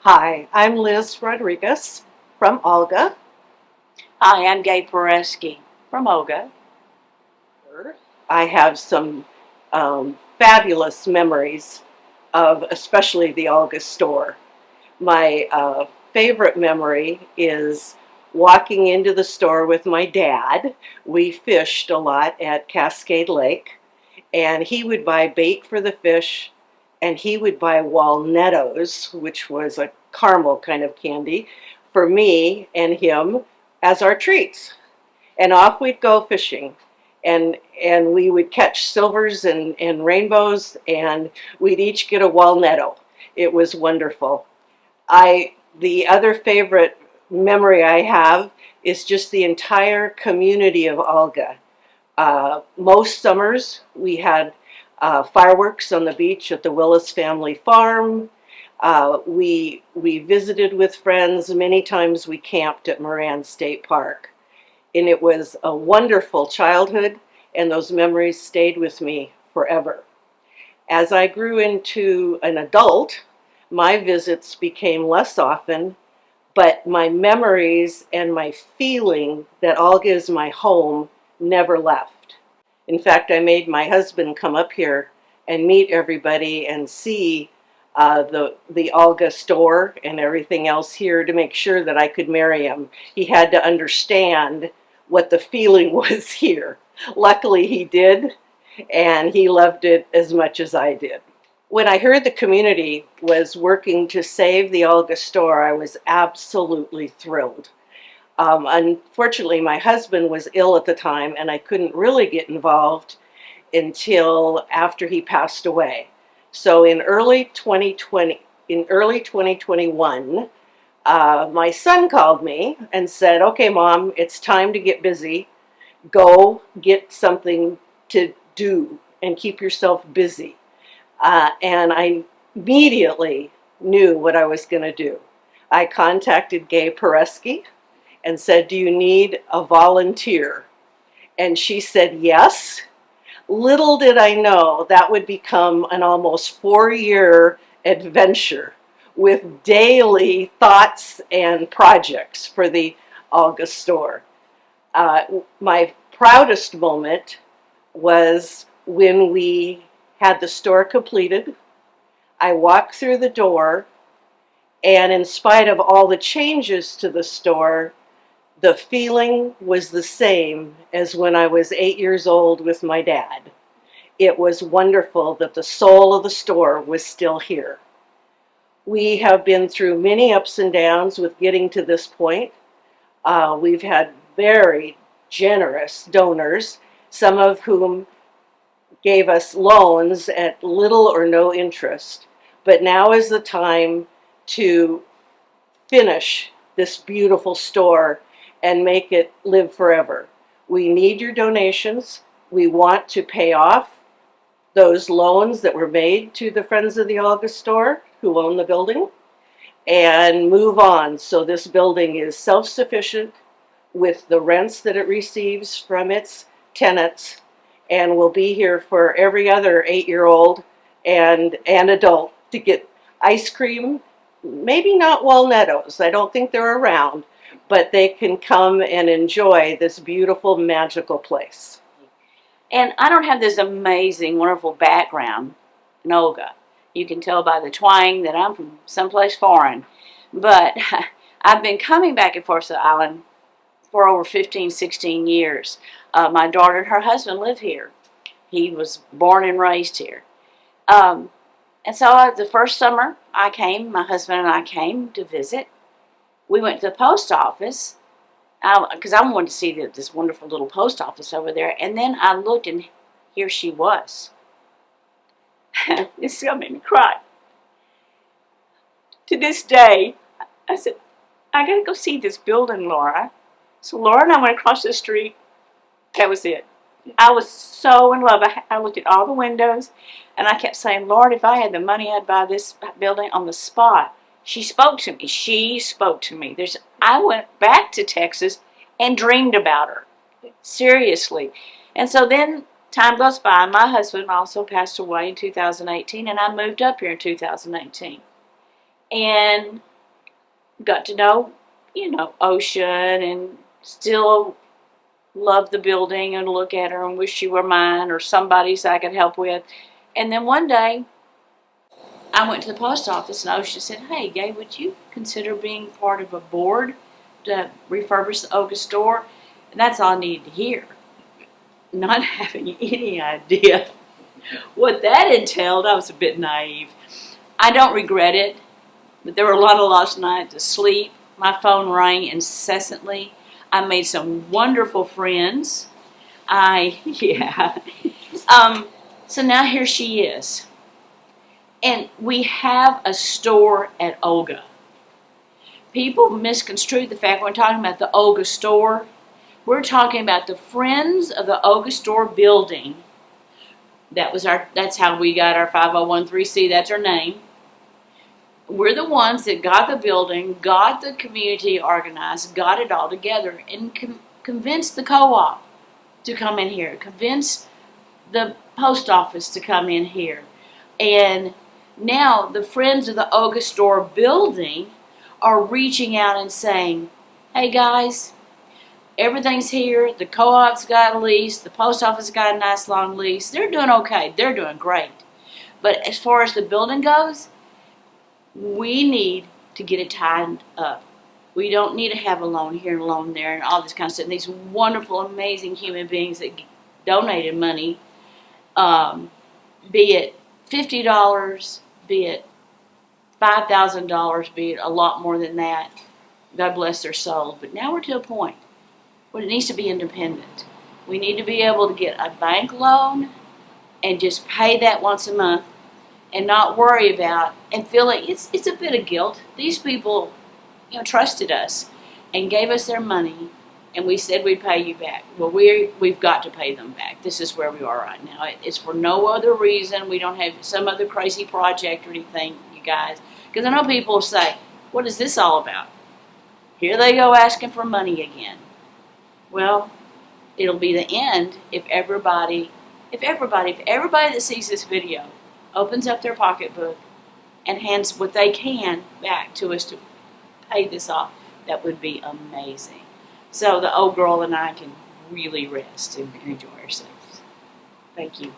Hi, I'm Liz Rodriguez from Olga. Hi, I'm Gabe Poreski from Olga. I have some fabulous memories of especially the Olga store. My favorite memory is walking into the store with my dad. We fished a lot at Cascade Lake, and he would buy bait for the fish, and he would buy walnuttos, which was a caramel kind of candy, for me and him as our treats. And off we'd go fishing. And we would catch silvers and rainbows, and we'd each get a walnutto. It was wonderful. The other favorite memory I have is just the entire community of Olga. Most summers we had fireworks on the beach at the Willis family farm. We visited with friends. Many times we camped at Moran State Park. And it was a wonderful childhood, and those memories stayed with me forever. As I grew into an adult, my visits became less often, but my memories and my feeling that Olga is my home never left. In fact, I made my husband come up here and meet everybody and see the Olga store and everything else here to make sure that I could marry him. He had to understand what the feeling was here. Luckily, he did, and he loved it as much as I did. When I heard the community was working to save the Olga store, I was absolutely thrilled. Unfortunately, my husband was ill at the time, and I couldn't really get involved until after he passed away. So in early 2021, my son called me and said, "Okay, Mom, it's time to get busy. Go get something to do and keep yourself busy." And I immediately knew what I was going to do. I contacted Gabe Poreski and said, "Do you need a volunteer?" And she said, "Yes." Little did I know that would become an almost 4-year adventure with daily thoughts and projects for the Olga store. My proudest moment was when we had the store completed. I walked through the door, and in spite of all the changes to the store, the feeling was the same as when I was 8 years old with my dad. It was wonderful that the soul of the store was still here. We have been through many ups and downs with getting to this point. We've had very generous donors, some of whom gave us loans at little or no interest. But now is the time to finish this beautiful store and make it live forever. We need your donations. We want to pay off those loans that were made to the Friends of the Olga store who own the building and move on so this building is self-sufficient with the rents that it receives from its tenants, and will be here for every other 8-year-old and adult to get ice cream. Maybe not walnuttos, I don't think they're around, but they can come and enjoy this beautiful, magical place. And I don't have this amazing, wonderful background in Olga. You can tell by the twang that I'm from someplace foreign. But I've been coming back and forth to the island for over 15, 16 years. My daughter and her husband live here. He was born and raised here. And so the first summer I came, my husband and I came to visit. We went to the post office because I wanted to see this wonderful little post office over there. And then I looked, and here she was. This is going to make me cry. To this day, I said, "I got to go see this building, Laura." So Laura and I went across the street. That was it. I was so in love. I looked at all the windows, and I kept saying, "Lord, if I had the money, I'd buy this building on the spot." She spoke to me. She spoke to me. I went back to Texas and dreamed about her. Seriously. And so then time goes by. My husband also passed away in 2018, and I moved up here in 2018. And got to know, Ocean, and still love the building and look at her and wish she were mine or somebody's I could help with. And then one day, I went to the post office and Ocean said, "Hey, Gay, would you consider being part of a board to refurbish the Oga store?" And that's all I needed to hear. Not having any idea what that entailed, I was a bit naive. I don't regret it, but there were a lot of lost nights of sleep. My phone rang incessantly. I made some wonderful friends. Yeah. So now here she is. And we have a store at Olga. People misconstrued the fact when we're talking about the Olga store. We're talking about the Friends of the Olga Store building. That's how we got our 501(c)(3), that's our name. We're the ones that got the building, got the community organized, got it all together, and convinced the co-op to come in here, convinced the post office to come in here. And now the Friends of the Olga Store building are reaching out and saying, "Hey guys, everything's here. The co-op's got a lease. The post office got a nice long lease. They're doing okay. They're doing great. But as far as the building goes, we need to get it tied up. We don't need to have a loan here and a loan there and all this kind of stuff." And these wonderful, amazing human beings that donated money, be it $50, be it $5,000, be it a lot more than that. God bless their soul. But now we're to a point where it needs to be independent. We need to be able to get a bank loan and just pay that once a month and not worry about and feel like it's a bit of guilt. These people, trusted us and gave us their money, and we said we'd pay you back. Well, we've got to pay them back. This is where we are right now. It's for no other reason. We don't have some other crazy project or anything, you guys. Because I know people say, "What is this all about?" Here they go asking for money again. Well, it'll be the end if everybody that sees this video opens up their pocketbook and hands what they can back to us to pay this off. That would be amazing. So the old girl and I can really rest and enjoy ourselves. Thank you.